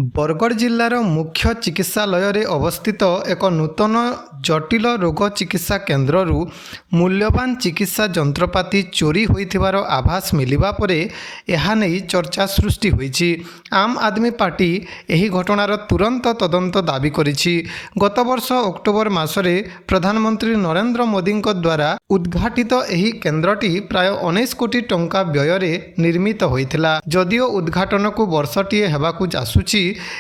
बरगढ़ जिल्लार मुख्य चिकित्सालय रे अवस्थित एक नूतन जटिल रोग चिकित्सा केन्द्ररू मूल्यवान चिकित्सा जंत्रपाति चोरी होइथिबार आभास मिलिबा परे एहा नै चर्चा सृष्टि होइछि। आम आदमी पार्टी एही घटनार तुरंत तदंत दाबी करिछि। गत वर्ष अक्टोबर मासरे प्रधानमंत्री नरेंद्र मोदी द्वारा उद्घाटित एही केन्द्रटी प्राय 19 कोटी टंका व्यय निर्मित होइथिला। जदिओ उद्घाटन को वर्षटीए हेबाकु जासुछि,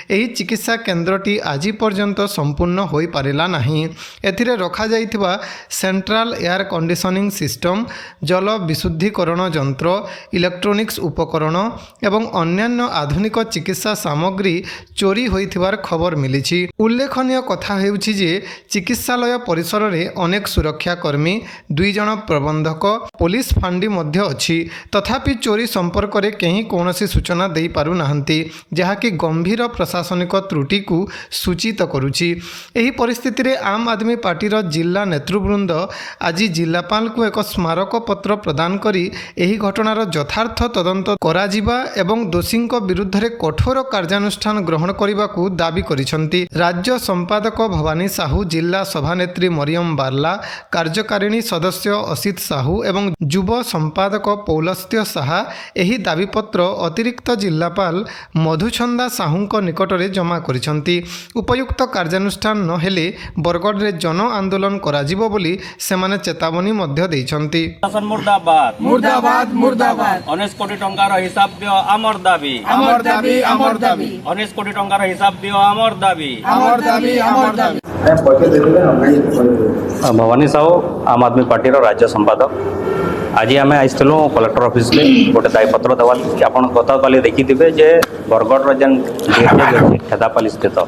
एही चिकित्सा केन्द्रटी आज पर्यंत संपूर्ण होई पारिला नाही। एथिरे रखा जाइथिबा सेंट्रल एयर कंडीशनिंग सिस्टम, जल विशुद्धीकरण यंत्र, इलेक्ट्रोनिक्स उपकरण एवं अन्यान्य आधुनिक चिकित्सा सामग्री चोरी होइथिबार खबर मिलिछि। उल्लेखनीय कथा हेउछि जे चिकित्सालय परिसर रे अनेक सुरक्षाकर्मी, 2 जण प्रबंधक, पुलिस फांडी मध्य अछि। तथापि चोरी संपर्क रे केही कोनोसी सूचना देई पारु नाहंती, जहाँकि गंभीर प्रशासनिक त्रुटि को सूचित करुछि। एही परिस्थिति रे आम आदमी पार्टीर जिला नेतृवृंद आज जिलापाल को एक स्मारक पत्र प्रदान करी एही घटनार यथार्थ तदंत कराजिबा एवं दोषींक विरुद्ध रे कठोर कार्यानुष्ठान ग्रहण करने दाबी करिसंती। राज्य संपादक भवानी साहू, जिला सभानेत्री मरियम बार्ला, कार्यकारिणी सदस्य असित साहू एवं युव संपादक पौलस्त्य साहा एही दाबीपत्र अतिरिक्त जिलापाल मधुछंदा साहूंक निकटरे जमा करिसंती। उपयुक्त कार्यानुष्ठान न हेले बरगढ़ रे जन आंदोलन कराजिबो बोली सेमाने चेतावनी मध्य दैछंती। शासन मुर्दाबाद मुर्दाबाद मुर्दाबाद 19 कोटी टंकार हिसाब दियो आमर दाबी आमर दाबी आमर दाबी 19 कोटी टंकार हिसाब दियो आमर दाबी आमर दाबी आमर दाबी। भवानी साहू आम आदमी पार्टी राज्य संपादक। आज आम आसलु कलेक्टर ऑफिस के गोटे दायपत्र देवा कि आप गत काली देखी थे जे बरगढ़ जेन खेदापाली स्थित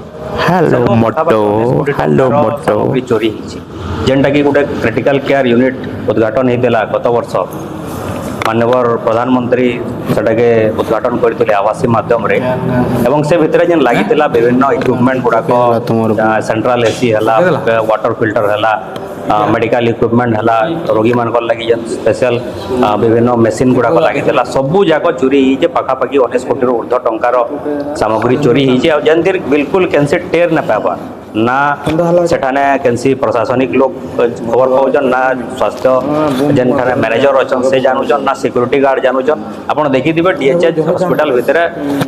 सामग्री चोरी जेनटा कि गोटे क्रिटिकल केयर यूनिट उद्घाटन होता गत वर्ष माननीय प्रधानमंत्री सेटाके उद्घाटन करते आवासी माध्यम रे एवं से भितर जेन लगी विभिन्न इक्विपमेंट गुड़ाक सेंट्रल एसी है, वाटर फिल्टर है, मेडिकल इक्विपमेंट है, रोगी मान लगी जेन स्पेशल विभिन्न मेसीन गुड़ाक लगी सबू जाक चोरी होइछे। पाखापाखि 19 कोटी ऊर्ध्व टंकार सामग्री चोरी होइछे। जेन बिल्कुल कैंसी टेर न पावा ना सेठाने कैंसी प्रशासनिक लोग खबर पाउछन, ना स्वास्थ्य जेन खाने मैनेजर अच्छन से जानूछन, ना सिक्यूरीटी गार्ड जानूछन। आपण देखि दिबे डीएचएच हॉस्पिटल भितर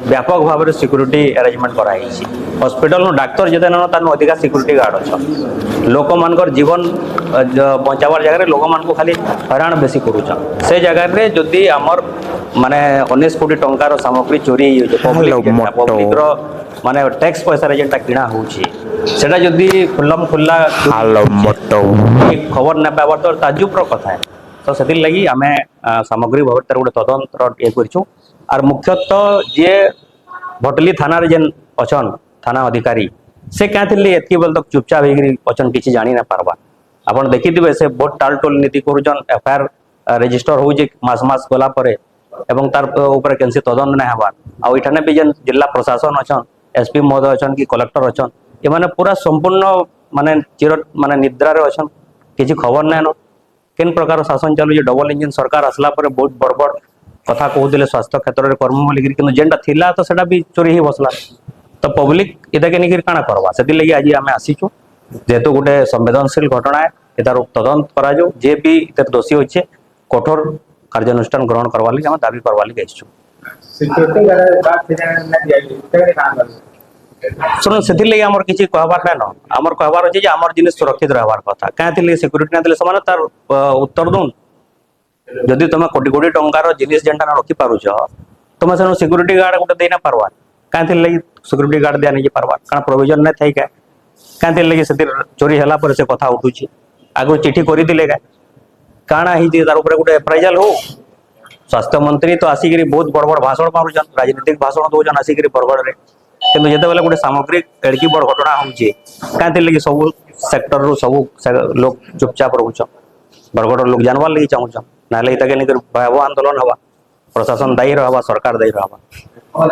व्यापक भाव में सिक्यूरीटी अरेंजमेंट करा हिची। हॉस्पिटल नो डाक्टर जते न तानो अधिका सिक्यूरीटी गार्ड अच्छन। लोक मानकर जीवन बचावार जगह रे लोक मान को खाली हैरान बेसी करूछन। से जगह रे जदी हमर माने 19 कोटी टंकार सामग्री चोरी पब्लिक रो माने टैक्स पैसा रे जेंटा किणा होउची सेटा जदी खुल्लम खुल्ला खबर न पावर तो ताजुब कथा है। तो से लगी आम सामग्री भाव गोटे तदंतर ये करछू। आर मुख्यतः जे भटली थाना रे जेन अछन थाना अधिकारी से क्या थी एतकी बेल तक चुपचाप होचन किसी जानी ना पारबा। आपन देखी दिबे से बहुत टाल टोल नीति करूछन। एफआईआर रजिस्टर हो मास मास गला परे एवं तार ऊपर कैंसी तदंत ना हबार। आ इठाने भी जेन जिला प्रशासन अछन, एसपी महोदय अछन कि कलेक्टर अछन, ये माने पूरा संपूर्ण माने चिर माने निद्रा रे अछन। किसी खबर ना न केन प्रकार शासन चालू डबल इंजिन सरकार आसला परे बहुत बड़ बड़ कथा कहूले स्वास्थ्य क्षेत्र में कर्म बोलिक कि जेनटा थिला तो सेटा भी चोरी ही बसला। तो पब्लिक इताके निकिर काना करवा से लगी आज आम आसीचु जेहेतु गोटे संवेदनशील घटना है। इतार तदंत करा जो जे भी इतर दोषी होइछे कठोर कार्यानुष्ठान ग्रहण करवा लगी हम दाबी करवा लगी आसीचु। सुन से लगी आमर किसी कहबार ना न आमर कहबार अछि जे आमर जिनिस सुरक्षित रहबार कथा क्या थी सिक्यूरीटी ना देले समान तार उत्तर दून। जदि तुम कोटी कोटी टंकार जिनिस जेनटा रखी पारुछ तुम से सिक्यूरीटी गार्ड गोटे देना पारवा क्या लगी सिक्यूरीटी गार्ड दिया नहीं पारवा कारण प्रोविजन नहीं थी क्या लगी से चोरी है से कथा उठुची आगु चिठी करदे काଣା ही तार ऊपर गोटे एप्राइजाल हो। स्वास्थ्य मंत्री तो आसिक बहुत बड़ बड़ भाषण मारुछन, राजनीतिक भाषण दौन आसिक बरगढ़ में किंतु जिते बेले गोटे सामग्री एड़की बड़ घटना होउछे क्या लगी सब सेक्टर रु सब लोग चुपचाप रोचन। बरगढ़ लोग जानवार लगी चाहूछन ना भयावह आंदोलन हवा, प्रशासन दायी रहा, सरकार दायी रहा।